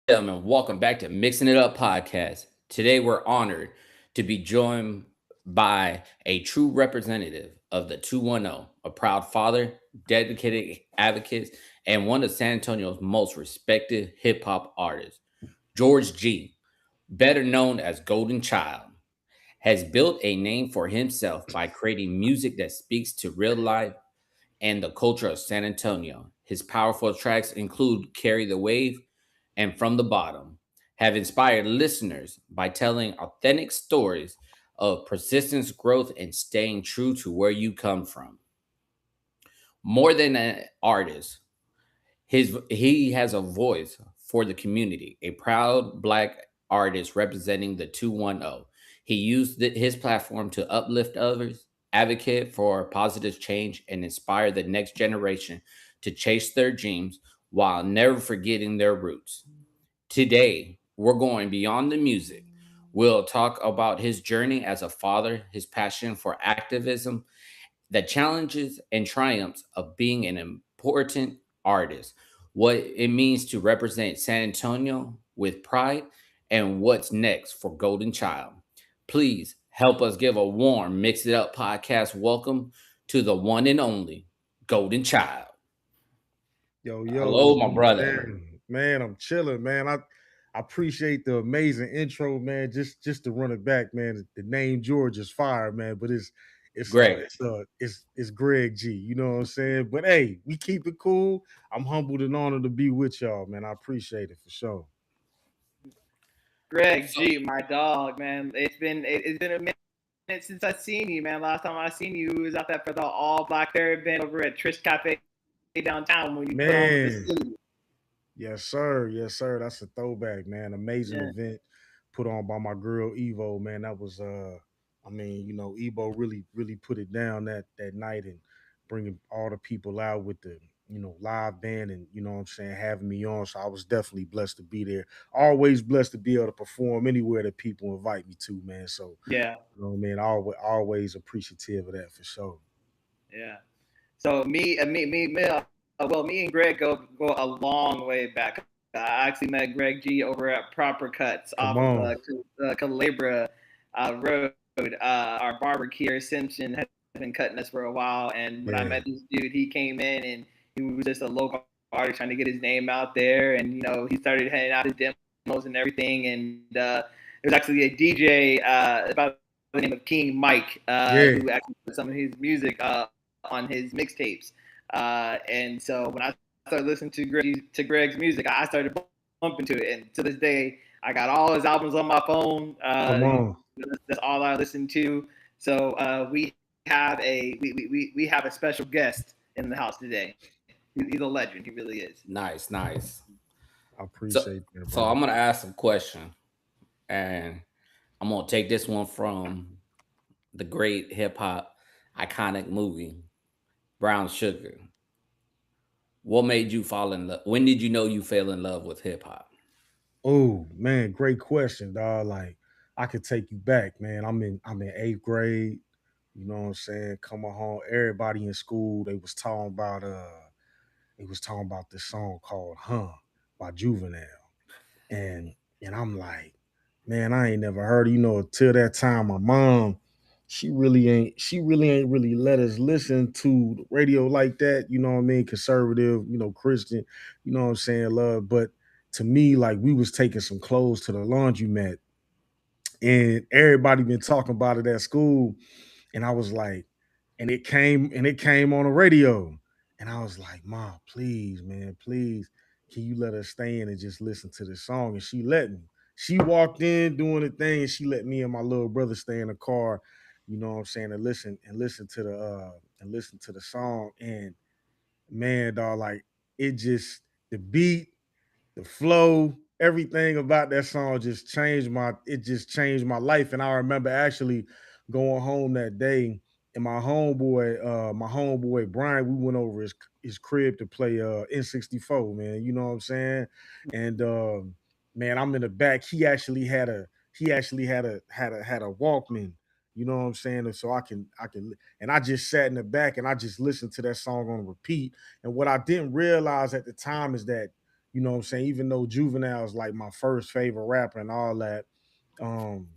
gentlemen, welcome back to Mixing It Up podcast. Today, we're honored to be joined by a true representative of the 210, a proud father, dedicated advocate, and one of San Antonio's most respected hip hop artists. George G, better known as Golden Child, has built a name for himself by creating music that speaks to real life and the culture of San Antonio. His powerful tracks include Carry the Wave and From the Bottom, have inspired listeners by telling authentic stories of persistence, growth, and staying true to where you come from. More than an artist, he has a voice for the community, a proud black artist representing the 210. He used his platform to uplift others, advocate for positive change, and inspire the next generation to chase their dreams while never forgetting their roots. Today, we're going beyond the music. We'll talk about his journey as a father, his passion for activism, the challenges and triumphs of being an important artist, what it means to represent San Antonio with pride, and what's next for Golden Child. Please help us give a warm Mix It Up podcast welcome to the one and only Golden Child. Yo, Hello, what's my going brother. on? Man, I'm chilling, man. I appreciate the amazing intro, man. Just to run it back, man. The name George is fire, man, but Great. it's Greg G. You know what I'm saying? But hey, we keep it cool. I'm humbled and honored to be with y'all, man. I appreciate it for sure. Greg G, my dog, man. It's been a minute since I seen you, man. Last time I seen you, was out there for the all black fair event over at Trish Cafe downtown when you put on with the Man, city. yes, sir. Yes, sir. That's a throwback, man. Amazing Yeah, event put on by my girl Evo, man. That was Evo really put it down that night and bringing all the people out with the live band and what I'm saying, having me on. So I was definitely blessed to be there. Always blessed to be able to perform anywhere that people invite me to, man. So, yeah, man, always appreciative of that for sure. yeah. So me and Greg go a long way back. I actually met Greg G over at Proper Cuts Come off of on. Calabria Road. Our barber Kier Simpson has been cutting us for a while, and when I Yeah. met this dude, he came in and he was just a local artist trying to get his name out there, and he started handing out his demos and everything, and it was actually a DJ about the name of King Mike Yeah. who actually put some of his music on his mixtapes. And so when I started listening to Greg's music, I started bumping to it, and to this day, I got all his albums on my phone. Come on. That's all I listen to. So we have a special guest in the house today. He's a legend. He really is. Nice, nice. I So, appreciate that, so bro. I'm gonna ask some question, and I'm gonna take this one from the great hip hop iconic movie Brown Sugar. What made you fall in love? When did you know you fell in love with hip hop? Oh man, great question, dog. Like I could take you back, man. I'm in eighth grade. You know what I'm saying? Coming home, everybody in school they was talking about this song called "Huh" by Juvenile, and I'm like, man, I ain't never heard. It. Till that time, my mom, she really ain't really let us listen to the radio like that. You know what I mean? Conservative, Christian. You know what I'm saying? Love, but to me, like we was taking some clothes to the laundromat, and everybody been talking about it at school, and I was like, and it came on the radio, and I was like, Mom, please, man, please, can you let us stay in and just listen to this song? And she let me. She walked in doing the thing, and she let me and my little brother stay in the car. You know what I'm saying? And listen to the song. And man, dog, like it just the beat, the flow, everything about that song just changed my life. And I remember actually going home that day, and my homeboy Brian, we went over his crib to play N64, man. You know what I'm saying? And man, I'm in the back. He actually had a Walkman. You know what I'm saying? And so and I just sat in the back and I just listened to that song on repeat. And what I didn't realize at the time is that you know what I'm saying, even though Juvenile is like my first favorite rapper and all that, um,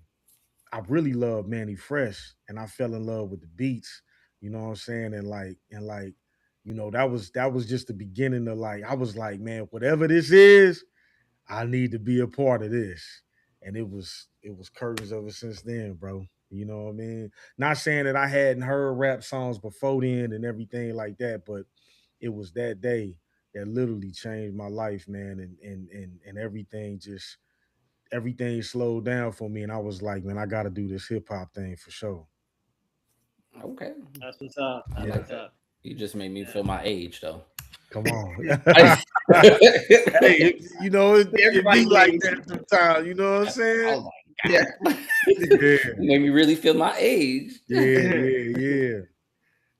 I really love Manny Fresh and I fell in love with the beats, you know what I'm saying? And that was just the beginning of like, I was like, man, whatever this is, I need to be a part of this. And it was curtains ever since then, bro. You know what I mean? Not saying that I hadn't heard rap songs before then and everything like that, but it was that day that literally changed my life, man. And everything slowed down for me. And I was like, man, I gotta do this hip hop thing for sure. Okay, That's what's up. I That's Yeah. like what's that. up. You just made me Yeah. feel my age, though. Come on. I, Hey, it be Everybody's like age. that sometimes, you know what I'm saying? oh my Yeah. god, Yeah. made me really feel my age. Yeah, yeah, yeah.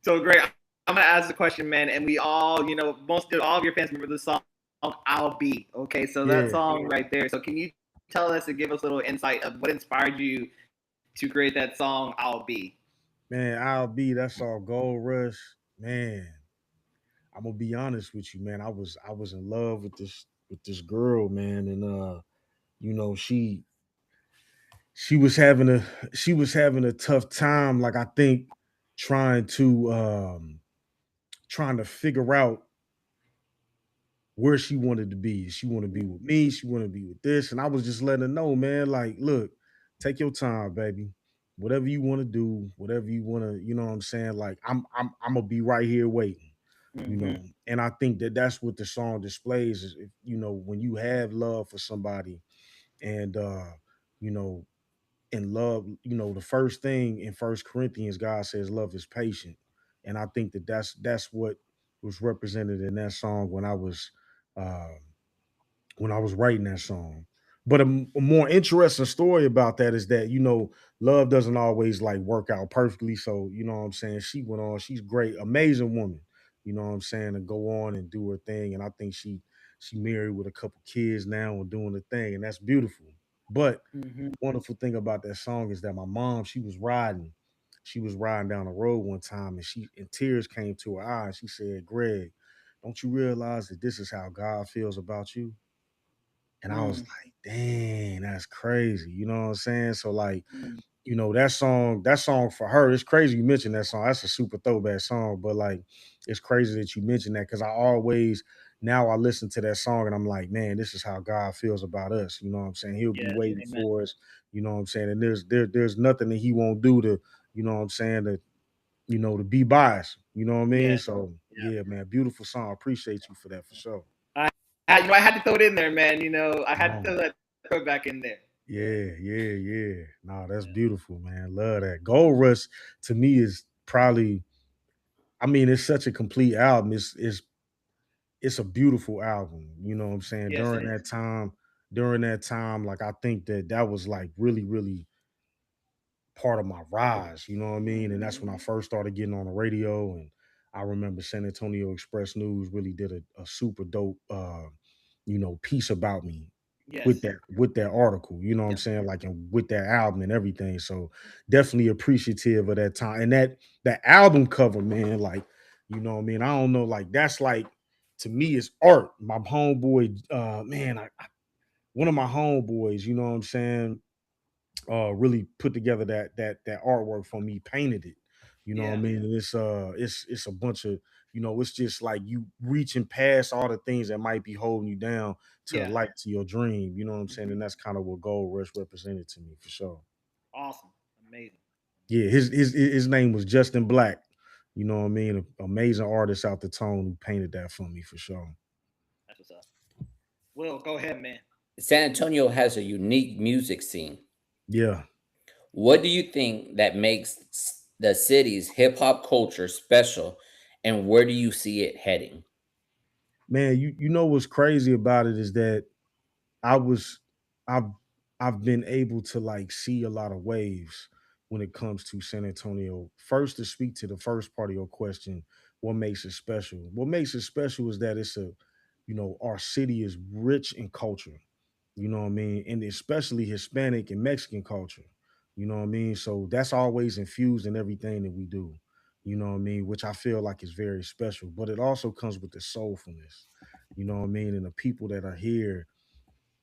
So great. I'm gonna ask the question, man, and we all, most of all of your fans remember the song "I'll Be." Okay, so that Yeah. song right there. So can you tell us and give us a little insight of what inspired you to create that song "I'll Be"? Man, I'll be that's all Gold Rush. Man, I'm gonna be honest with you, man. I was in love with this girl, man, and you know, she was having a she was having a tough time, like I think trying to trying to figure out where she wanted to be. She wanted to be with me, she wanted to be with this. And I was just letting her know, man, like, look, take your time, baby. Whatever you want to do, whatever you want to, you know what I'm saying? Like, I'm gonna be right here waiting, you know. Mm-hmm. And I think that that's what the song displays is, if, when you have love for somebody and you know, in love, the first thing in First Corinthians, God says love is patient, and I think that that's what was represented in that song uh, when I was writing that song. But a more interesting story about that is that love doesn't always like work out perfectly. So you know what I'm saying. She went on. She's great, amazing woman. You know what I'm saying, to go on and do her thing, and I think she married with a couple kids now and doing the thing, and that's beautiful. But Mm-hmm. wonderful thing about that song is that my mom, she was riding down the road one time and tears came to her eyes. She said, Greg, don't you realize that this is how God feels about you? And I was Mm-hmm. like, dang, that's crazy. You know what I'm saying? So like, that song for her, it's crazy you mentioned that song. That's a super throwback song, but like it's crazy that you mentioned that because I always now I listen to that song and I'm like, man, this is how God feels about us. You know what I'm saying? He'll be Yes. waiting Amen. for us, you know what I'm saying? And there's nothing that he won't do to, you know what I'm saying, to be biased. You know what I mean? Yes. So Yeah. yeah, man, beautiful song. Appreciate you for that for sure. I had to throw it in there, man. I Come had to on. throw that throw back in there. Yeah, yeah, yeah. No, that's Yeah. beautiful, man. Love that. Gold Rush to me is probably, I mean, it's such a complete album. It's a beautiful album. You know what I'm saying? Yes, it is. During that time, like I think that was like really, really part of my rise, you know what I mean? And that's when I first started getting on the radio. And I remember San Antonio Express News really did a super dope piece about me with Yes. that article, you know what I'm Yep. saying? Like and with that album and everything. So definitely appreciative of that time. And that album cover, man, like, you know what I mean? I don't know, like that's like to me it's art. My homeboy, man, one of my homeboys, you know what I'm saying, really put together that artwork for me, painted it. You know what I Yeah. mean? And it's a bunch of, it's just like you reaching past all the things that might be holding you down to the Yeah. light to your dream. You know what I'm saying? Mhm. And that's kind of what Gold Rush represented to me for sure. Awesome. Amazing. Yeah, his name was Justin Black. You know what I mean? Amazing artist out the tone who painted that for me for sure. That's what's up. Will, go ahead, man. San Antonio has a unique music scene. Yeah. What do you think that makes the city's hip hop culture special, and where do you see it heading? Man, you know what's crazy about it is that I was I've I've been able to like see a lot of waves when it comes to San Antonio. First, to speak to the first part of your question, what makes it special? What makes it special is that our city is rich in culture. You know what I mean? And especially Hispanic and Mexican culture. You know what I mean? So that's always infused in everything that we do. You know what I mean? Which I feel like is very special. But it also comes with the soulfulness. You know what I mean? And the people that are here,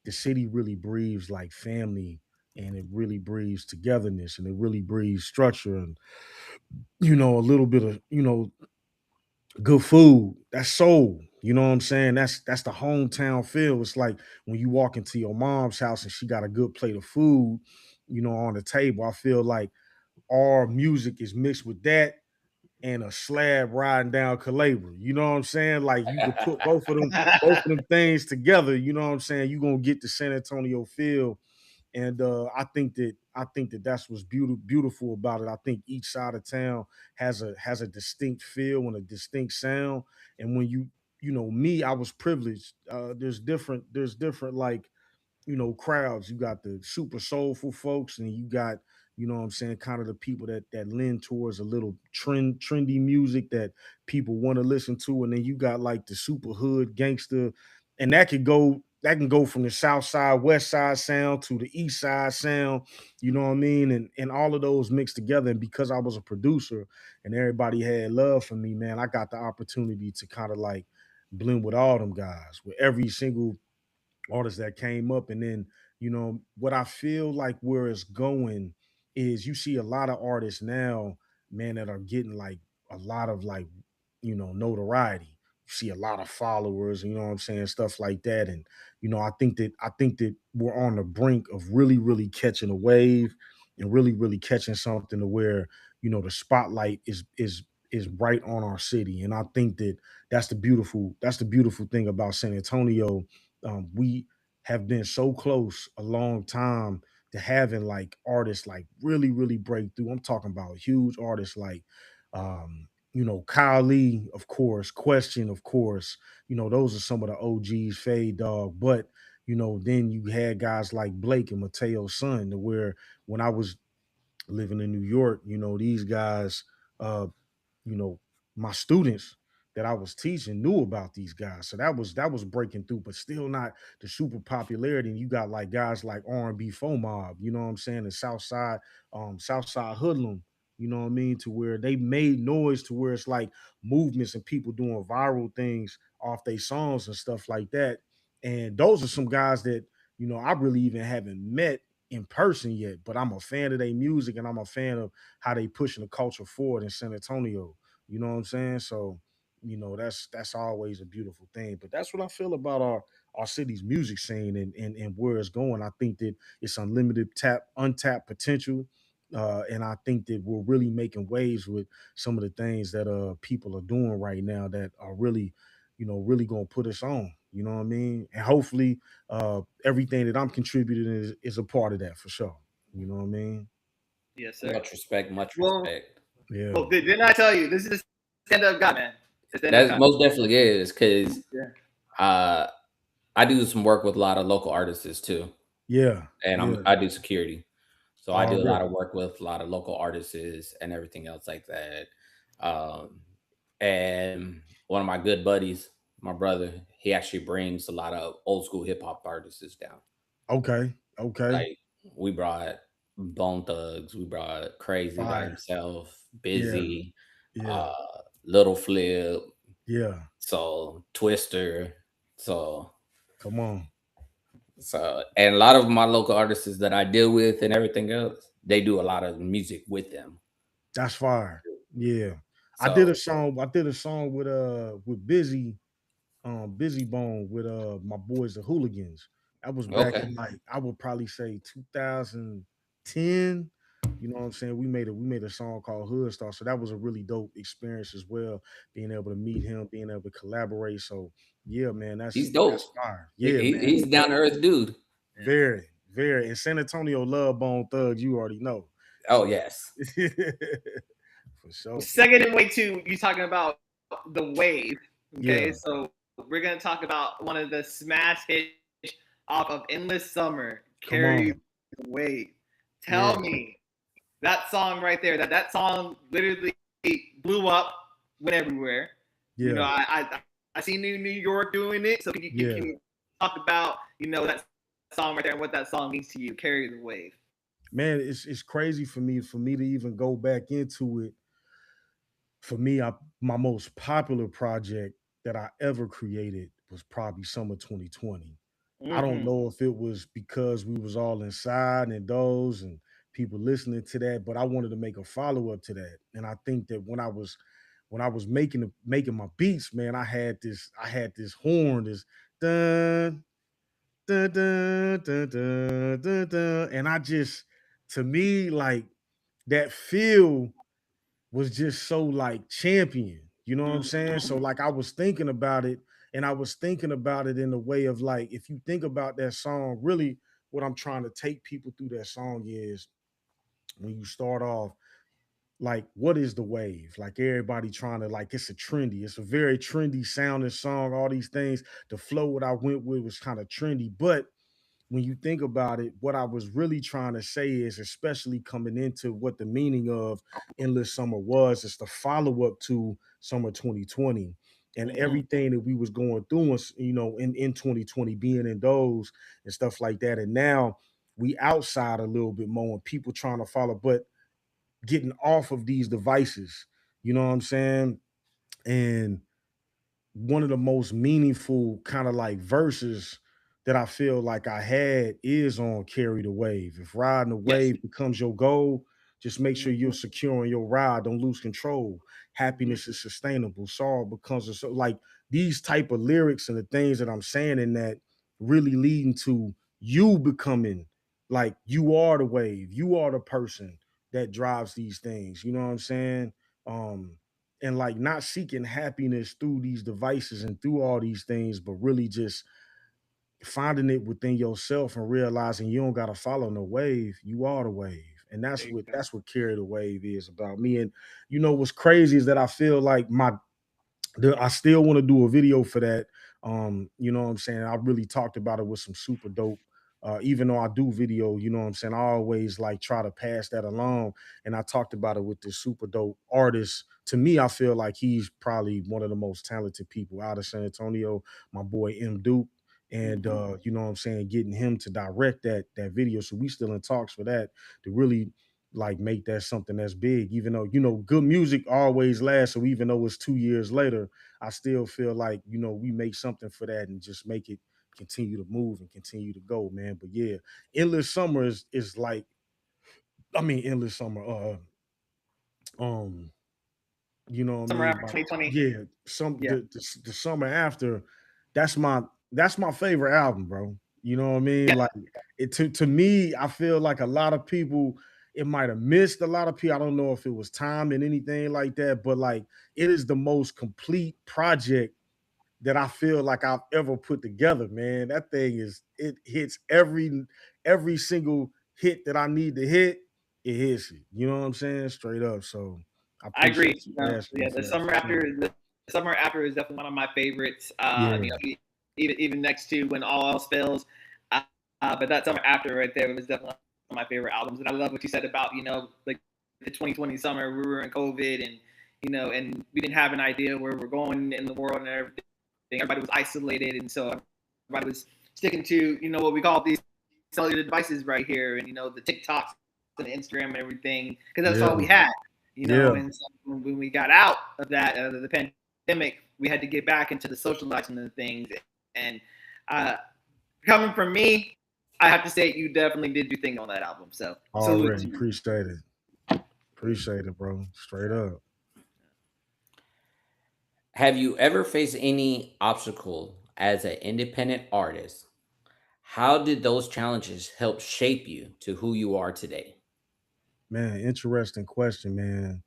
the city really breathes like family, and it really breathes togetherness, and it really breathes structure, and a little bit of good food. That's soul. You know what I'm saying? That's the hometown feel. It's like when you walk into your mom's house and she got a good plate of food, on the table. I feel like our music is mixed with that and a slab riding down Calabria. You know what I'm saying? Like you could put both of them things together. You know what I'm saying? You're gonna get the San Antonio feel. And I think that that's what's beautiful about it. I think each side of town has a distinct feel and a distinct sound. And when me, I was privileged. There's different like crowds. You got the super soulful folks, and you got, what I'm saying, kind of the people that lend towards a little trendy music that people want to listen to, and then you got like the super hood gangster, and that can go from the south side, west side sound to the east side sound, you know what I mean? And all of those mixed together. And because I was a producer and everybody had love for me, man, I got the opportunity to kind of like blend with all them guys, with every single artists that came up. And then, what I feel like where it's going is you see a lot of artists now, man, that are getting like a lot of like, notoriety. You see a lot of followers, you know what I'm saying, stuff like that. And, I think that we're on the brink of really, really catching a wave and really, really catching something to where, the spotlight is right on our city. And I think that that's the beautiful thing about San Antonio. We have been so close a long time to having like artists like really, really break through. I'm talking about huge artists like Kyle Lee, of course, Question, of course. Those are some of the OGs, Fade Dog. But then you had guys like Blake and Mateo Son, to where when I was living in New York, these guys, uh, you know, my students that I was teaching knew about these guys. So that was breaking through, but still not the super popularity. And you got like guys like R&B Faux Mob, you know what I'm saying, the Southside Hoodlum, you know what I mean, to where they made noise to where it's like movements and people doing viral things off their songs and stuff like that. And those are some guys that, I really even haven't met in person yet, but I'm a fan of their music and I'm a fan of how they pushing the culture forward in San Antonio. You know what I'm saying? So, that's always a beautiful thing. But that's what I feel about our city's music scene and where it's going. I think that it's untapped potential. And I think that we're really making waves with some of the things that people are doing right now that are really, really gonna put us on. You know what I mean? And hopefully, everything that I'm contributing is a part of that for sure. You know what I mean? Yes, sir. Much respect, much Well, respect. Yeah. well, didn't I tell you this is a stand-up guy, man? It's a stand-up That guy. most definitely is because Yeah. uh, I do some work with a lot of local artists too, Yeah. and Yeah. I do security, so I do a lot Already. of work with a lot of local artists and everything else like that. Um, and one of my good buddies, my brother, he actually brings a lot of old school hip hop artists down. Okay. Okay. Like we brought Bone Thugs, we brought Crazy by Fire. himself, Yeah. Busy, Yeah. uh, Little Flip, Yeah. so Twister, so Come on. and a lot of my local artists that I deal with and everything else, they do a lot of music with them. That's fire. Yeah. I did a So song. I did a song with Busy Bone with my boys the Hooligans. That was back okay, in like I would probably say 2010. You know what I'm saying? We made a song called Hood Star. So that was a really dope experience as well. Being able to meet him, being able to collaborate. So yeah, man, he's that's dope. fire. Yeah, man. He's down to earth dude. Yeah. Very, very. And San Antonio love Bone Thugs, you already know. Oh So yes, for sure, for Second sure. in way two, you talking about the wave. Okay, Yeah, so we're gonna talk about one of the smash hits off of Endless Summer, come Carry on. the Wave. Yeah, Tell me that song right there, that song literally blew up, went everywhere. You know, yeah, I seen New York doing it. So yeah. can you talk about that song right there and what that song means to you? Carry the Wave. Man, it's crazy for me to even go back into it. For me, my most popular project that I ever created. was probably summer 2020. I don't know if it was because we was all inside and indoors and people listening to that, but I wanted to make a follow up to that. And I think that when I was making my beats, man, I had this horn, this dun dun dun dun dun dun, dun, and I just, to me, like, that feel was just so like champion. You know what I'm saying? So like I was thinking about it, and I was thinking about it in the way of like, if you think about that song, really what I'm trying to take people through that song is, when you start off, like, what is the wave? Like, everybody trying to, like, it's a very trendy sounding song, all these things. The flow what I went with was kind of trendy, but when you think about it, what I was really trying to say is, especially coming into what the meaning of Endless Summer was, is the follow up to Summer 2020 and everything that we was going through, in 2020, being in those and stuff like that. And now we outside a little bit more and people trying to follow, but getting off of these devices. You know what I'm saying? And one of the most meaningful kind of like verses that I feel like I had is on Carry the Wave. If riding the Yes. wave becomes your goal, just make sure you're secure in your ride. Don't lose control. Happiness is sustainable. Sorrow becomes like these type of lyrics and the things that I'm saying in that really leading to you becoming like you are the wave. You are the person that drives these things. You know what I'm saying? Um, and like not seeking happiness through these devices and through all these things, but really just finding it within yourself and realizing you don't gotta follow no wave. You are the wave. And that's what Carry the Wave is about me. And what's crazy is that I feel like I still want to do a video for that. You know what I'm saying? I really talked about it with some super dope. Even though I do video, you know what I'm saying? I always like try to pass that along. And I talked about it with this super dope artist. To me, I feel like he's probably one of the most talented people out of San Antonio, my boy M. Duke. And you know what I'm saying, getting him to direct that video. So we still in talks for that to really like make that something that's big, even though good music always lasts. So even though it's 2 years later, I still feel like we make something for that and just make it continue to move and continue to go, man. But yeah, Endless Summer is like, I mean, Endless Summer, um you know what I Summer mean? after But 2020. yeah, Yeah. the summer after, that's my favorite album, bro. You know what I mean? Yeah. Like, it to me, I feel like a lot of people, it might have missed a lot of people. I don't know if it was time and anything like that, but like, it is the most complete project that I feel like I've ever put together, man. That thing it hits every single hit that I need to hit. It hits it. You know what I'm saying? Straight up. So I I agree. appreciate you asking me Yeah, for that. For sure. the summer after is definitely one of my favorites. Yeah, Even next to When All Else Fails. But that summer after right there was definitely one of my favorite albums. And I love what you said about like the 2020 summer. We were in COVID, and and we didn't have an idea where we're going in the world and everything. Everybody was isolated, and so everybody was sticking to what we call these cellular devices right here, and the TikToks and the Instagram and everything, because that's all we yeah, had. yeah. And so when we got out of that the pandemic, we had to get back into the socializing and the things. And coming from me, I have to say you definitely did your thing on that album. So salute Already to you. appreciate it. Appreciate it, bro. Straight up. Have you ever faced any obstacle as an independent artist? How did those challenges help shape you to who you are today? Man, interesting question, man.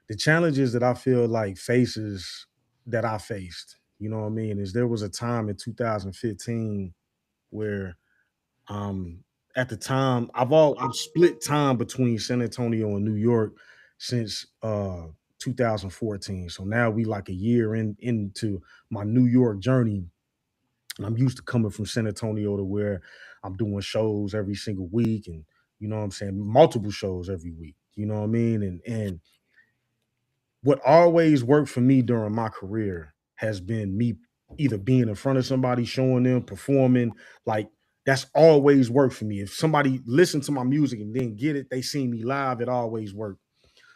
The challenges that I feel like faces that I faced, you know what I mean, is there was a time in 2015 where at the time I've split time between San Antonio and New York since 2014. So now we like a year into my New York journey. And I'm used to coming from San Antonio to where I'm doing shows every single week, and you know what I'm saying, multiple shows every week. You know what I mean? And what always worked for me during my career has been me either being in front of somebody, showing them, performing. Like, that's always worked for me. If somebody listened to my music and didn't get it, they seen me live, it always worked.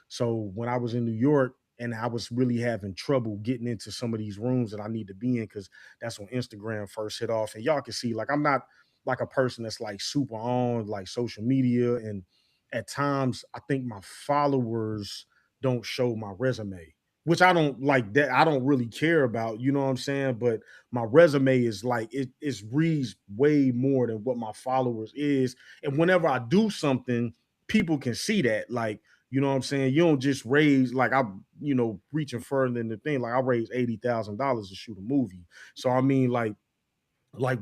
So when I was in New York and I was really having trouble getting into some of these rooms that I need to be in because that's when Instagram first hit off. And y'all can see, like, I'm not like a person that's like super on like social media, and at times I think my followers don't show my resume, which I don't like that. I don't really care about, you know what I'm saying? But my resume is like it reads way more than what my followers is. And whenever I do something, people can see that. Like, you know what I'm saying? You don't just raise like I'm, reaching further than the thing. Like I raised $80,000 to shoot a movie. So I mean, like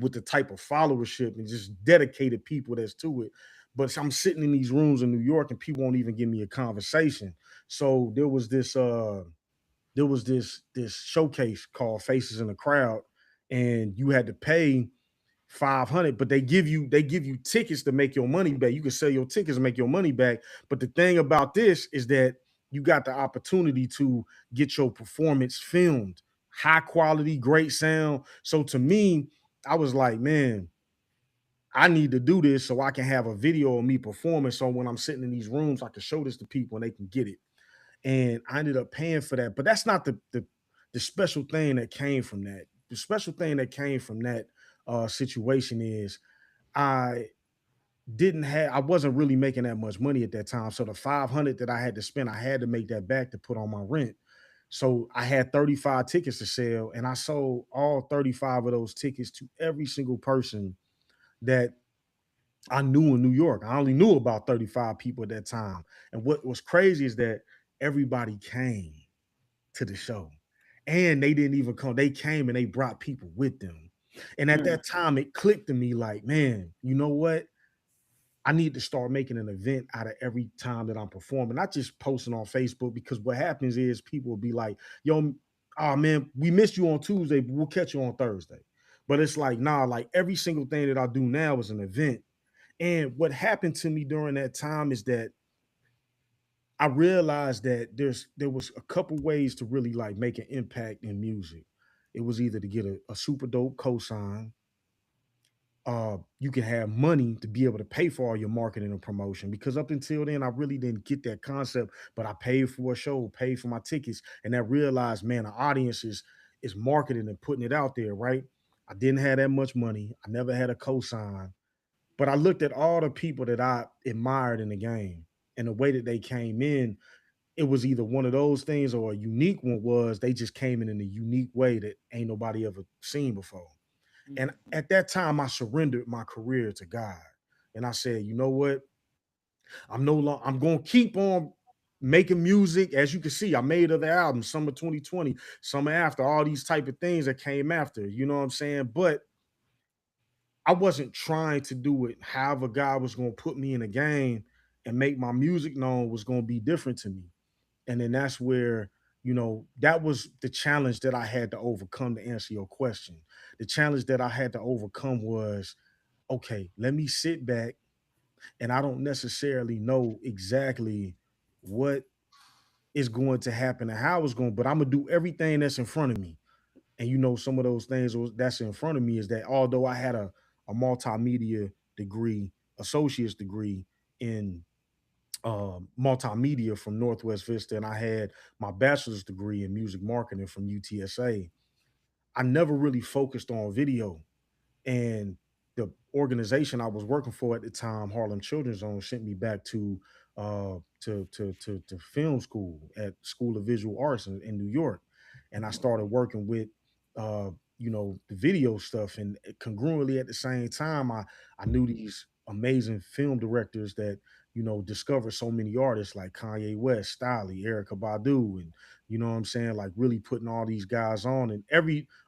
with the type of followership and just dedicated people that's to it. But I'm sitting in these rooms in New York and people won't even give me a conversation. So there was this showcase called Faces in the Crowd, and you had to pay 500, but they give you tickets to make your money back. You can sell your tickets and make your money back. But the thing about this is that you got the opportunity to get your performance filmed, high quality, great sound. So to me, I was like, man, I need to do this so I can have a video of me performing. So when I'm sitting in these rooms, I can show this to people and they can get it. And I ended up paying for that. But that's not the special thing that came from that. The special thing that came from that situation is I I wasn't really making that much money at that time. So the 500 that I had to spend, I had to make that back to put on my rent. So I had 35 tickets to sell, and I sold all 35 of those tickets to every single person that I knew in New York. I only knew about 35 people at that time. And what was crazy is that everybody came to the show. And they didn't even come. They came and they brought people with them. And at Mm. that time, it clicked to me like, man, you know what? I need to start making an event out of every time that I'm performing, not just posting on Facebook, because what happens is people will be like, yo, oh man, we missed you on Tuesday, but we'll catch you on Thursday. But it's like, nah, like every single thing that I do now is an event. And what happened to me during that time is that I realized that there was a couple ways to really like make an impact in music. It was either to get a super dope cosign, you can have money to be able to pay for all your marketing and promotion. Because up until then, I really didn't get that concept, but I paid for a show, paid for my tickets, and I realized, man, the audience is marketing and putting it out there, right? I didn't have that much money. I never had a cosign, but I looked at all the people that I admired in the game and the way that they came in. It was either one of those things or a unique one was they just came in a unique way that ain't nobody ever seen before. And Mm. at that time, I surrendered my career to God. And I said, you know what? I'm no longer, I'm going to keep on making music. As you can see, I made other albums, summer 2020, summer after, all these type of things that came after, you know what I'm saying? But I wasn't trying to do it however God was going to put me in a game and make my music known was going to be different to me. And then that's where, that was the challenge that I had to overcome to answer your question. The challenge that I had to overcome was, okay, let me sit back, and I don't necessarily know exactly what is going to happen and how it's going, but I'm gonna do everything that's in front of me. And some of those things that's in front of me is that although I had a multimedia degree, associate's degree in multimedia from Northwest Vista, and I had my bachelor's degree in music marketing from UTSA. I never really focused on video. And the organization I was working for at the time, Harlem Children's Zone, sent me back to film school at School of Visual Arts in New York. And I started working with the video stuff. And congruently at the same time, I knew these amazing film directors that discovered so many artists like Kanye West, Styley, Erica Badu, and you know what I'm saying, like really putting all these guys on. And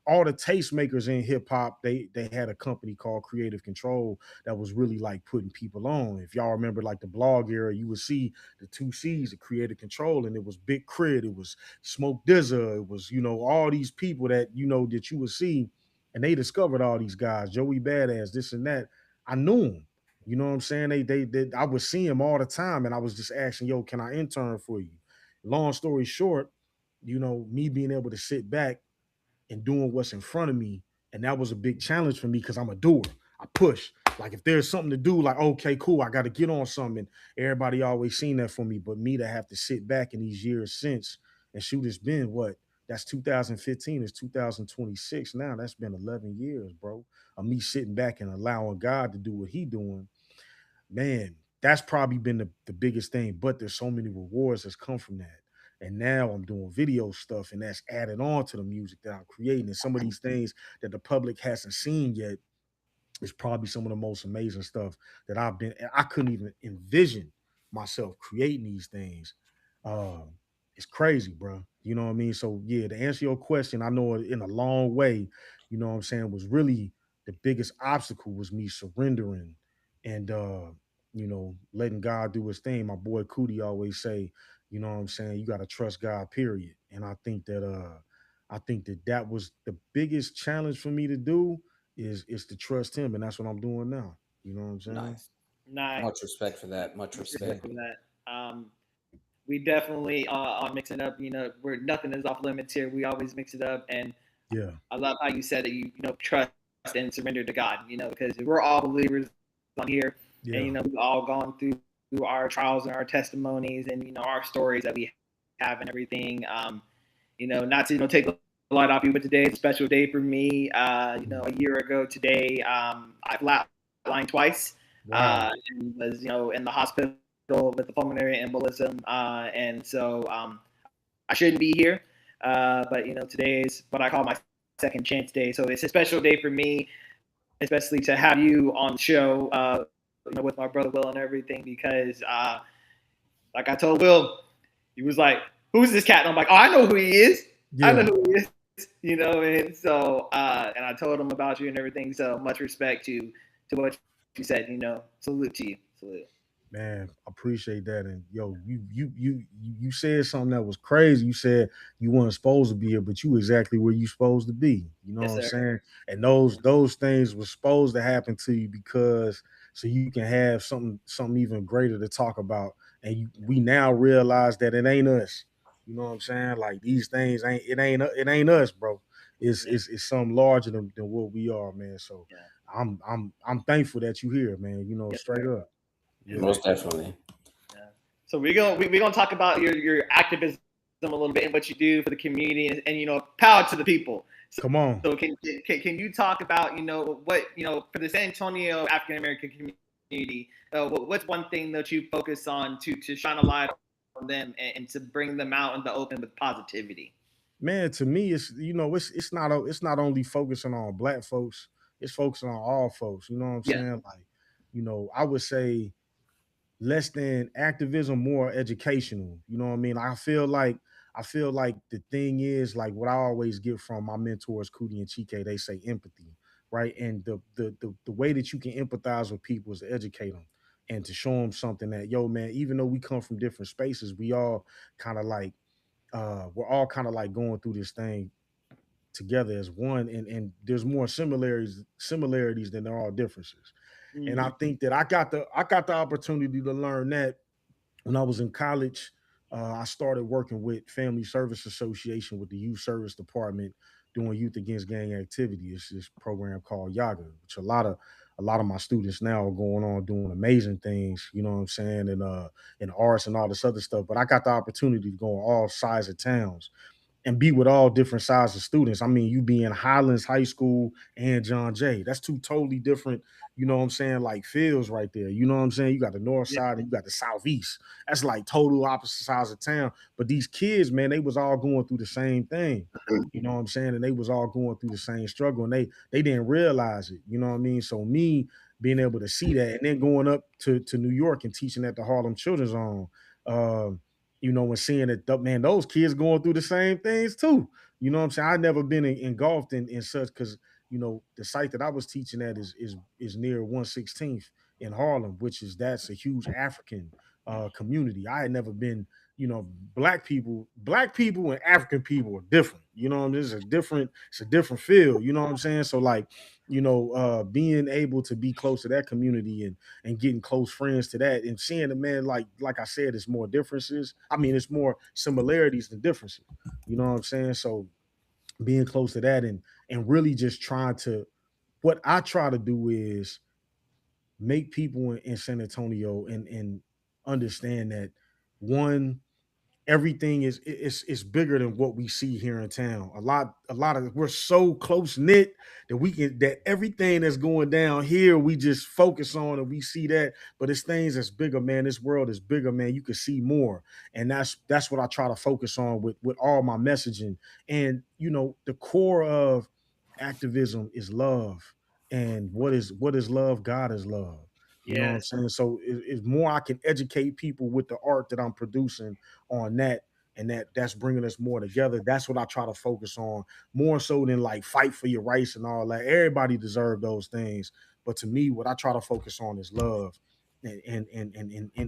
all the tastemakers in hip hop, they had a company called Creative Control that was really like putting people on. If y'all remember like the blog era, you would see the two C's of Creative Control, and it was Big Crit, it was Smoke DZA, it was all these people that that you would see, and they discovered all these guys, Joey Badass, this and that. I knew them. You know what I'm saying? They I would see him all the time, and I was just asking, yo, can I intern for you? Long story short, me being able to sit back and doing what's in front of me. And that was a big challenge for me because I'm a doer. I push. Like if there's something to do, like, okay, cool, I got to get on something. Everybody always seen that for me. But me to have to sit back in these years since And shoot, it's been what? That's 2015. It's 2026 now. That's been 11 years, bro, of me sitting back and allowing God to do what He doing. Man, that's probably been the biggest thing. But there's so many rewards that's come from that. And now I'm doing video stuff, and that's added on to the music that I'm creating. And some of these things that the public hasn't seen yet is probably some of the most amazing stuff that I couldn't even envision myself creating these things. Um, it's crazy, bro. You know what I mean? So yeah, to answer your question, I know in a long way, you know what I'm saying, was really the biggest obstacle was me surrendering and letting God do his thing. My boy Cootie always say, you know what I'm saying, you gotta trust God, period. And I think that was the biggest challenge for me to do is to trust him, and that's what I'm doing now. You know what I'm saying? Nice. Nice. Much respect for that. Much respect. Respect for that. We definitely are mixing up. Where nothing is off limits here. We always mix it up, and Yeah, I love how you said that you trust and surrender to God. Because we're all believers on here, and yeah, we've all gone through our trials and our testimonies, and our stories that we have and everything. Not to take a lot off you, but today is a special day for me. A year ago today, I flatlined twice. wow, And was in the hospital with the pulmonary embolism, and so I shouldn't be here. But today is what I call my second chance day. So it's a special day for me, especially to have you on the show, with my brother Will and everything, because like I told Will, he was like, "Who's this cat?" And I'm like, "Oh, I know who he is. I know yeah, who he is." And so and I told him about you and everything. So much respect to what you said. Salute to you. Salute. man. Appreciate that. And yo, you said something that was crazy. You said you weren't supposed to be here, but you exactly where you supposed to be. You know what Yes, I'm sir. saying? And those things were supposed to happen to you because so you can have something even greater to talk about. And we now realize that it ain't us. You know what I'm saying? Like these things ain't us, bro. It's Yeah, it's, it's something larger than what we are, man. So yeah. I'm thankful that you here, man. Yes, Straight sir. up. Yes, Yeah. sir. Most definitely. Yeah. So we're gonna talk about your activism a little bit and what you do for the community, and power to the people. Come on. So can you talk about what for the San Antonio African American community? What's one thing that you focus on to shine a light on them, and to bring them out in the open with positivity? Man, to me, it's not only focusing on black folks, it's focusing on all folks. You know what I'm Yeah. saying? Like, I would say less than activism, more educational. You know what I mean? I feel like the thing is like what I always get from my mentors, Cootie and Chike, they say empathy, right? And the way that you can empathize with people is to educate them and to show them something that, yo, man, even though we come from different spaces, we all kind of like we're all kind of like going through this thing together as one, and there's more similarities than there are differences. And I Mm-hmm. think that I got the opportunity to learn that when I was in college. I started working with Family Service Association with the Youth Service Department doing Youth Against Gang Activity. It's this program called Yaga, which a lot of my students now are going on doing amazing things, you know what I'm saying, and in arts and all this other stuff. But I got the opportunity to go in all sides of towns and be with all different sizes of students. I mean, you be in Highlands High School and John Jay. That's two totally different, you know what I'm saying, like fields right there. You know what I'm saying? You got the north Yeah. side and you got the southeast. That's like total opposite sides of town. But these kids, man, they was all going through the same thing. You know what I'm saying? And they was all going through the same struggle. And they didn't realize it. You know what I mean? So me being able to see that and then going up to New York and teaching at the Harlem Children's Home. And seeing that, man, those kids going through the same things too. You know what I'm saying? I've never been engulfed in such because the site that I was teaching at is near 116th in Harlem, that's a huge African community. I had never been, black people and African people are different. You know, it's a different feel. You know what I'm saying? So like, being able to be close to that community and getting close friends to that and seeing the man like I said, it's more differences. I mean, it's more similarities than differences. You know what I'm saying? So being close to that and really just trying to what I try to do is make people in San Antonio and understand that one everything is bigger than what we see here in town. A lot of we're so close knit that we can that everything that's going down here we just focus on and we see that, but it's things that's bigger, man. This world is bigger, man. You can see more, and that's what I try to focus on with all my messaging. And the core of activism is love, and what is love? God is love. You know what I'm Yes. saying? So it's more I can educate people with the art that I'm producing on that, and that's bringing us more together. That's what I try to focus on more so than like fight for your rights and all that. Everybody deserve those things, but to me, what I try to focus on is love and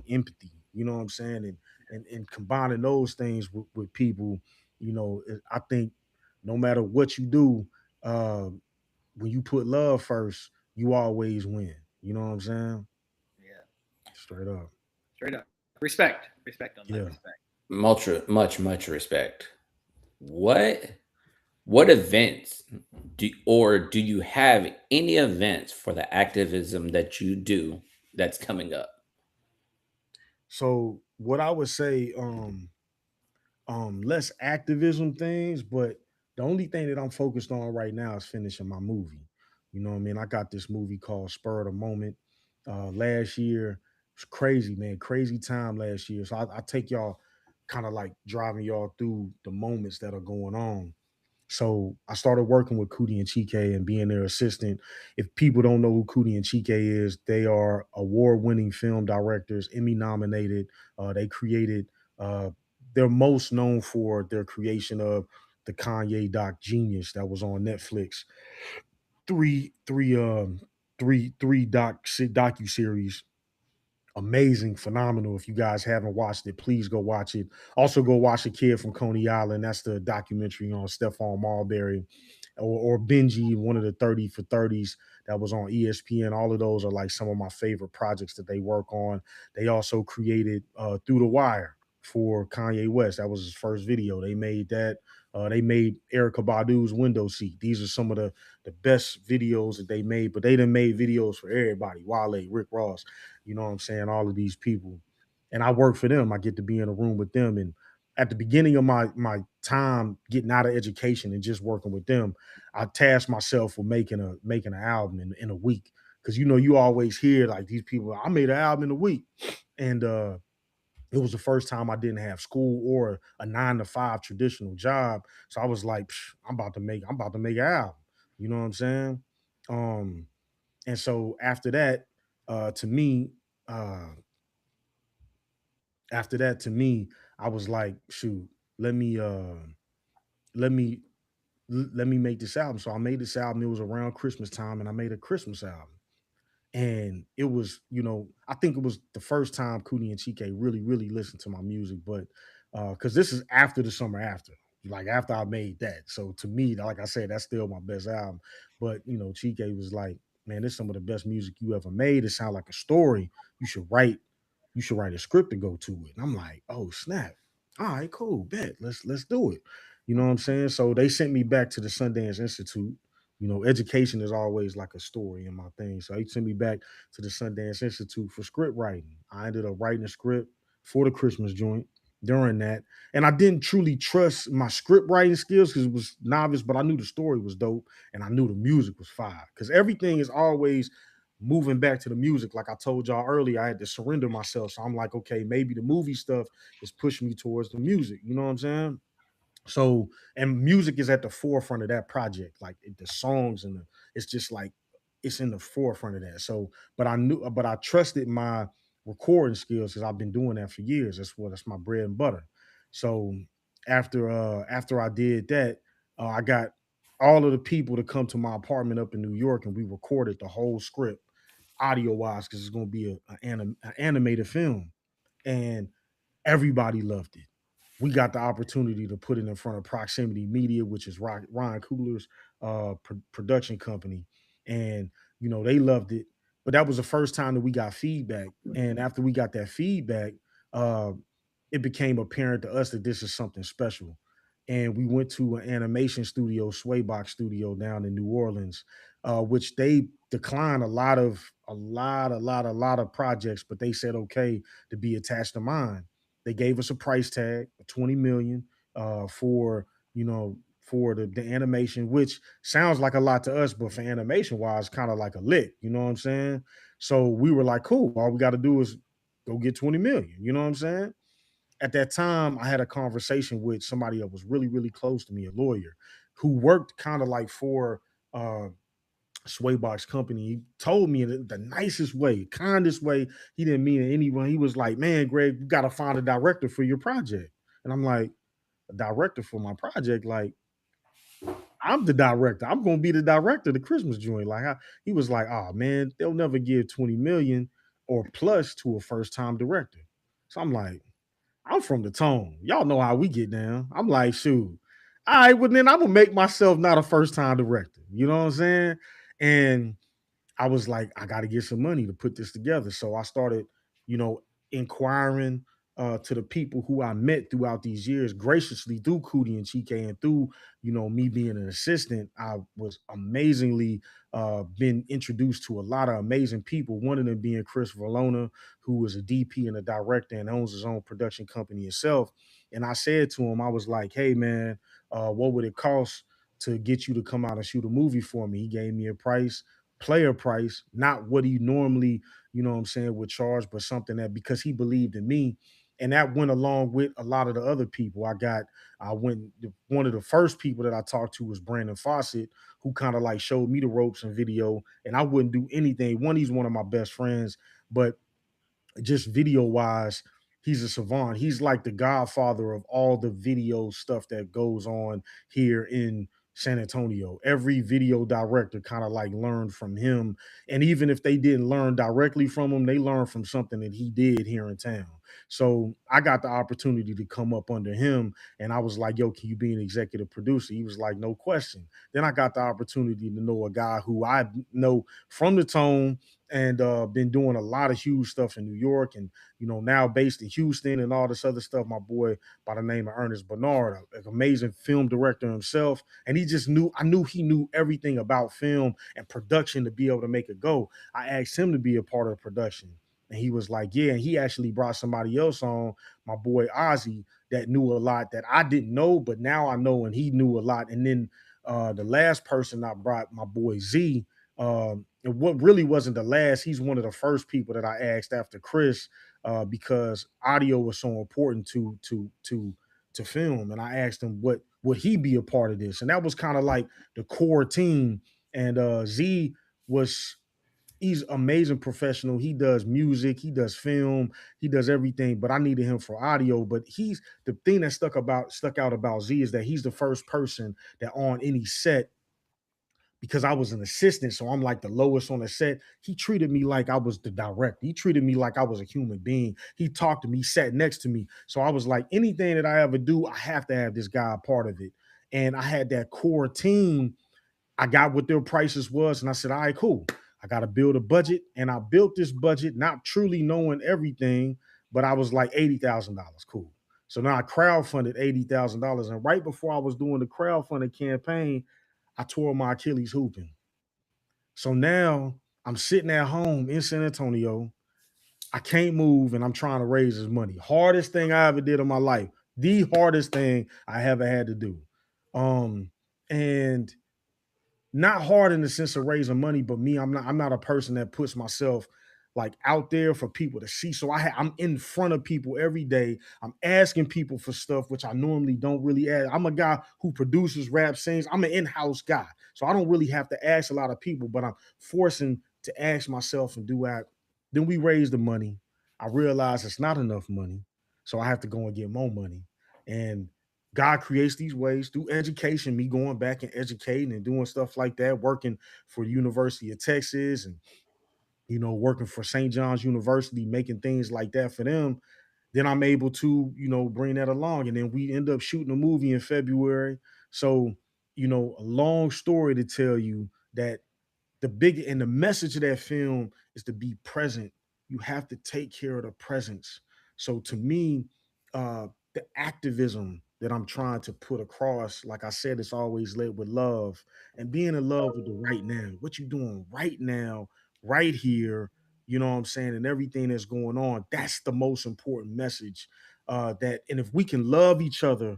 empathy. You know what I'm saying? And combining those things with people. I think no matter what you do, uh, when you put love first, you always win. You know what I'm saying? Yeah. Straight up. Straight up. Respect on that. Yeah. Respect. Much respect. What what events do you have any events for the activism that you do that's coming up? So what I would say, less activism things, but the only thing that I'm focused on right now is finishing my movie. You know what I mean? I got this movie called Spur of the Moment. Last year it was crazy, man. Crazy time last year. So I take y'all kind of like driving y'all through the moments that are going on. So I started working with Cootie and Chike and being their assistant. If people don't know who Cootie and Chike is, they are award-winning film directors, Emmy nominated. They created. Uh, they're most known for their creation of the Kanye doc Genius that was on Netflix. Three docu series, amazing, phenomenal. If you guys haven't watched it, please go watch it. Also, go watch The Kid from Coney Island. That's the documentary on Stephon Marbury, or Benji, one of the 30 for 30s that was on ESPN. All of those are like some of my favorite projects that they work on. They also created Through the Wire for Kanye West. That was his first video. They made that. They made Erica Badu's Window Seat. These are some of the best videos that they made, but they done made videos for everybody. Wale, Rick Ross, you know what I'm saying? All of these people. And I work for them. I get to be in a room with them. And at the beginning of my time getting out of education and just working with them, I tasked myself with making an album in a week. Cause you always hear like these people, I made an album in a week. And it was the first time I didn't have school or a 9 to 5 traditional job. So I was like, I'm about to make an album. You know what I'm saying? Um, and so to me, uh, to me, I was like, shoot, let me let me let me make this album. So I made this album. It was around Christmas time, and I made a Christmas album. And it was, I think it was the first time Cooney and Chike really, really listened to my music. But because this is after the summer after, like after I made that. So to me, like I said, that's still my best album. But Chike was like, man, this is some of the best music you ever made. It sounds like a story. You should write, you should write a script to go to it. And I'm like, oh snap. All right, cool, bet. Let's do it. You know what I'm saying? So they sent me back to the Sundance Institute. Education is always like a story in my thing. So he sent me back to the Sundance Institute for script writing. I ended up writing a script for the Christmas joint during that. And I didn't truly trust my script writing skills because it was novice, but I knew the story was dope and I knew the music was fire. Because everything is always moving back to the music. Like I told y'all earlier, I had to surrender myself. So I'm like, okay, maybe the movie stuff is pushing me towards the music. You know what I'm saying? So, and music is at the forefront of that project. Like the songs and it's just like it's in the forefront of that. So, but I trusted my recording skills because I've been doing that for years. That's my bread and butter. So after I did that, I got all of the people to come to my apartment up in New York, and we recorded the whole script audio wise because it's going to be an animated film, and everybody loved it. We got the opportunity to put it in front of Proximity Media, which is Ryan Coogler's production company, and they loved it. But that was the first time that we got feedback, and after we got that feedback, uh, it became apparent to us that this is something special. And we went to an animation studio, Swaybox Studio, down in New Orleans, which they declined a lot of projects, but they said okay to be attached to mine. They gave us a price tag of 20 million for, for the animation, which sounds like a lot to us, but for animation wise, kind of like a lick, you know what I'm saying? So we were like, cool, all we got to do is go get 20 million, you know what I'm saying? At that time, I had a conversation with somebody that was really, really close to me, a lawyer who worked kind of like for uh Swaybox company. He told me in the nicest way, kindest way. He didn't mean it anyone. He was like, "Man, Greg, you got to find a director for your project." And I'm like, "A director for my project? Like, I'm the director. I'm gonna be the director of the Christmas joint." He was like, "Oh man, they'll never give 20 million or plus to a first time director." So I'm like, I'm from the tone. Y'all know how we get down. I'm like, shoot. All right, well, then I'm gonna make myself not a first time director. You know what I'm saying? And I was like, I got to get some money to put this together. So I started, you know, inquiring to the people who I met throughout these years, graciously through Cootie and Chike and through, me being an assistant. I was amazingly been introduced to a lot of amazing people. One of them being Chris Verlona, who is a DP and a director and owns his own production company himself. And I said to him, I was like, hey man, what would it cost to get you to come out and shoot a movie for me? He gave me a price, player price, not what he normally, would charge, but something that because he believed in me. And that went along with a lot of the other people. One of the first people that I talked to was Brandon Fawcett, who kind of like showed me the ropes and video, and I wouldn't do anything. One, he's one of my best friends, but just video wise, he's a savant. He's like the godfather of all the video stuff that goes on here in San Antonio. Every video director kind of like learned from him. And even if they didn't learn directly from him, they learned from something that he did here in town. So I got the opportunity to come up under him. And I was like, yo, can you be an executive producer? He was like, no question. Then I got the opportunity to know a guy who I know from the tone and been doing a lot of huge stuff in New York and, now based in Houston and all this other stuff. My boy by the name of Ernest Bernard, an amazing film director himself. And I knew he knew everything about film and production to be able to make it go. I asked him to be a part of the production. And he was like, yeah. And he actually brought somebody else on, my boy Ozzy, that knew a lot that I didn't know, but now I know, and he knew a lot. And then the last person I brought, my boy Z, and what really wasn't the last, he's one of the first people that I asked after Chris, because audio was so important to film. And I asked him what would he be a part of this, and that was kind of like the core team. And Z was he's amazing professional. He does music, he does film, he does everything. But I needed him for audio. But he's the thing that stuck out about Z is that he's the first person that on any set, because I was an assistant, so I'm like the lowest on the set. He treated me like I was the director. He treated me like I was a human being. He talked to me, sat next to me. So I was like, anything that I ever do, I have to have this guy a part of it. And I had that core team. I got what their prices was, and I said, all right, cool. I got to build a budget. And I built this budget, not truly knowing everything, but I was like $80,000. Cool. So now I crowdfunded $80,000. And right before I was doing the crowdfunding campaign, I tore my Achilles hooping. So now I'm sitting at home in San Antonio. I can't move and I'm trying to raise this money. Hardest thing I ever did in my life. The hardest thing I ever had to do. And not hard in the sense of raising money, but me, I'm not a person that puts myself like out there for people to see. So I'm in front of people every day. I'm asking people for stuff which I normally don't really ask. I'm a guy who produces, rap, sings. I'm an in-house guy, so I don't really have to ask a lot of people, but I'm forcing to ask myself and do that. Then we raise the money. I realize it's not enough money, so I have to go and get more money. And God creates these ways through education, me going back and educating and doing stuff like that, working for the University of Texas and, working for St. John's University, making things like that for them. Then I'm able to, bring that along. And then we end up shooting a movie in February. So, a long story to tell you that the message of that film is to be present. You have to take care of the presence. So to me, the activism that I'm trying to put across, like I said, it's always led with love and being in love with the right now. What you doing right now, right here, you know what I'm saying, and everything that's going on. That's the most important message and if we can love each other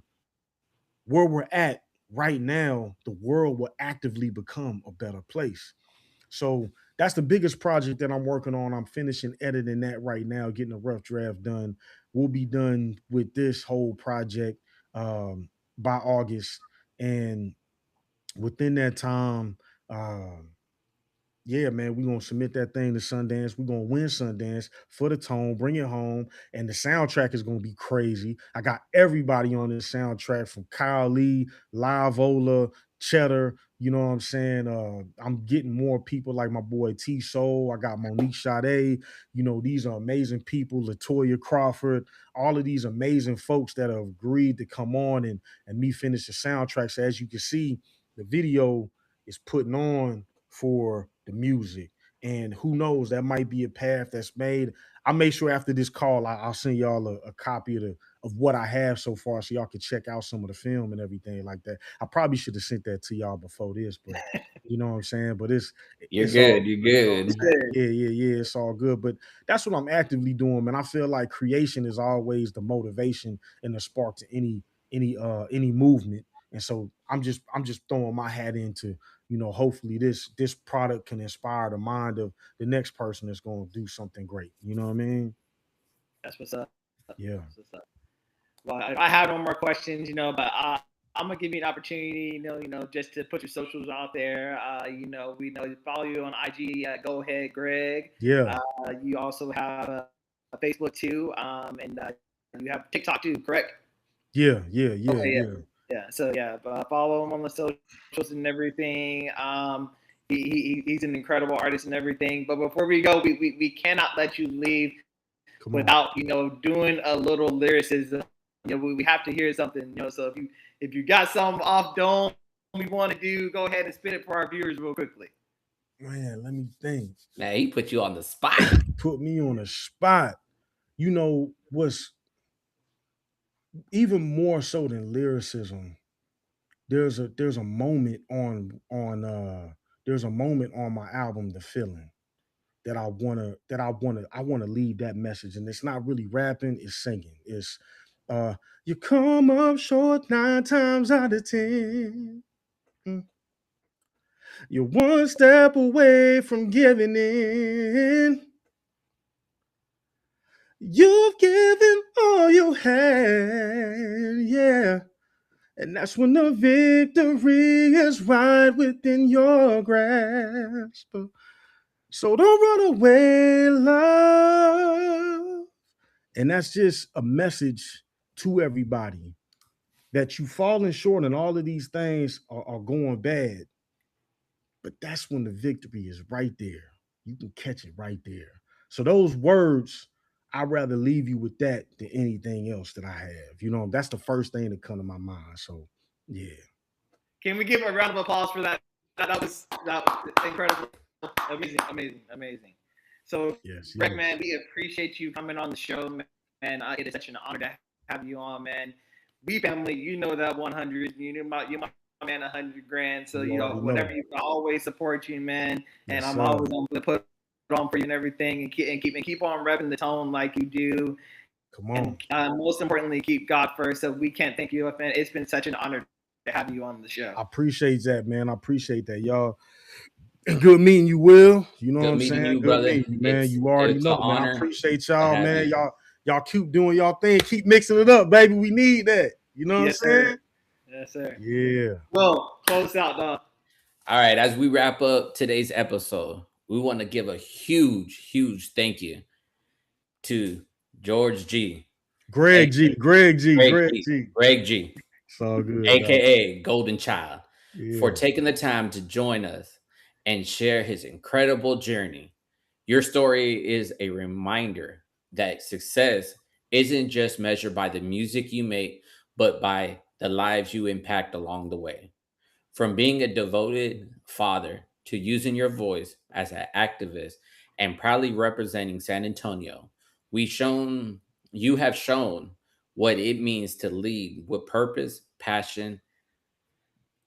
where we're at right now, the world will actively become a better place. So that's the biggest project that I'm working on. I'm finishing editing that right now, getting a rough draft done. We'll be done with this whole project by August, and within that time, um, yeah, man, we're gonna submit that thing to Sundance. We're gonna win Sundance for the tone, bring it home, and the soundtrack is gonna be crazy. I got everybody on this soundtrack from Kyle Lee, Live Ola, Cheddar. You know what I'm saying? I'm getting more people like my boy T Soul. I got Monique Sade. You know, these are amazing people. Latoya Crawford, all of these amazing folks that have agreed to come on and me finish the soundtrack. So as you can see, the video is putting on for the music. And who knows, that might be a path that's made. I'll make sure after this call, I'll send y'all a copy of what I have so far so y'all can check out some of the film and everything like that. I probably should have sent that to y'all before this, but you know what I'm saying? But You're it's all good. You're good, you know what good. I'm saying? Yeah, it's all good. But that's what I'm actively doing, man. I feel like creation is always the motivation and the spark to any movement. And so I'm just throwing my hat into, hopefully this product can inspire the mind of the next person that's going to do something great. You know what I mean? That's what's up. Yeah. That's what's up. Well, I have no more questions, but I'm gonna give you an opportunity, just to put your socials out there. We know you follow you on IG. Go ahead, Greg. Yeah. You also have a Facebook too, and you have TikTok too, correct? Yeah. Okay, yeah. So yeah, follow him on the socials and everything. He's an incredible artist and everything. But before we go, we cannot let you leave without doing a little lyricism. We have to hear something. So if you got something off dome we want to do, go ahead and spit it for our viewers real quickly. Man, let me think. Man, he put you on the spot. Put me on the spot. You know what's even more so than lyricism? There's a moment there's a moment on my album, The Feeling, that I wanna leave that message. And it's not really rapping, it's singing. It's you come up short 9 times out of 10. Mm. You're one step away from giving in. You've given all you had, yeah. And that's when the victory is right within your grasp. So don't run away, love. And that's just a message to everybody that you've fallen short and all of these things are going bad. But that's when the victory is right there. You can catch it right there. So those words, I'd rather leave you with that than anything else that I have. That's the first thing that come to my mind. So yeah. Can we give a round of applause for that? That was incredible. Amazing. So, Yes. Greg, man, we appreciate you coming on the show, man. It is such an honor to have you on, man. We family, that 100. You're my man, 100 grand. So whatever you can always support you, man. And Yes, I'm sir. always going to put on for you and everything, and keep on repping the tone like you do. Come on. And most importantly, keep God first. So we can't thank you enough, man. It's been such an honor to have you on the show. I appreciate that, man. I appreciate that, y'all. Good meeting you, Will. You know Good what I'm meeting saying? you, Good brother. meeting you, man. You already It's know, an man. I honor appreciate y'all, to have man. you. Y'all keep doing y'all thing. Keep mixing it up, baby. We need that. You know what I'm saying? Yes, sir. Yeah. Well, close out, dog. All right, as we wrap up today's episode, we want to give a huge thank you to George G. Greg G. Greg G. It's all good. AKA Golden Child, for Yeah. taking the time to join us and share his incredible journey. Your story is a reminder that success isn't just measured by the music you make, but by the lives you impact along the way. From being a devoted father to using your voice as an activist and proudly representing San Antonio, you have shown what it means to lead with purpose, passion.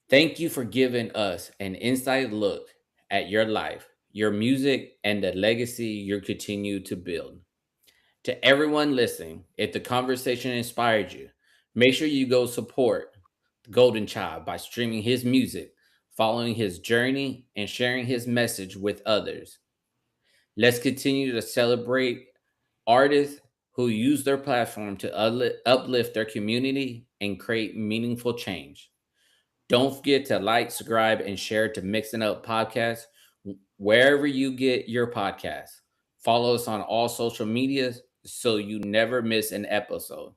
Thank you for giving us an inside look at your life, your music, and the legacy you continue to build. To everyone listening, if the conversation inspired you, make sure you go support Golden Child by streaming his music, following his journey, and sharing his message with others. Let's continue to celebrate artists who use their platform to uplift their community and create meaningful change. Don't forget to like, subscribe, and share to Mixing Up Podcast wherever you get your podcasts. Follow us on all social medias so you never miss an episode.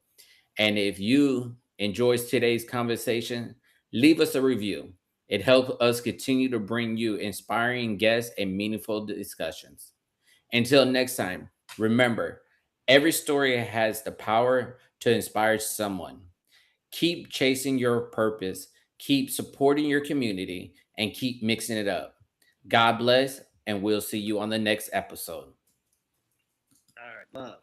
And if you enjoyed today's conversation, leave us a review. It helps us continue to bring you inspiring guests and meaningful discussions. Until next time, remember, every story has the power to inspire someone. Keep chasing your purpose, keep supporting your community, and keep mixing it up. God bless, and we'll see you on the next episode. All right, love.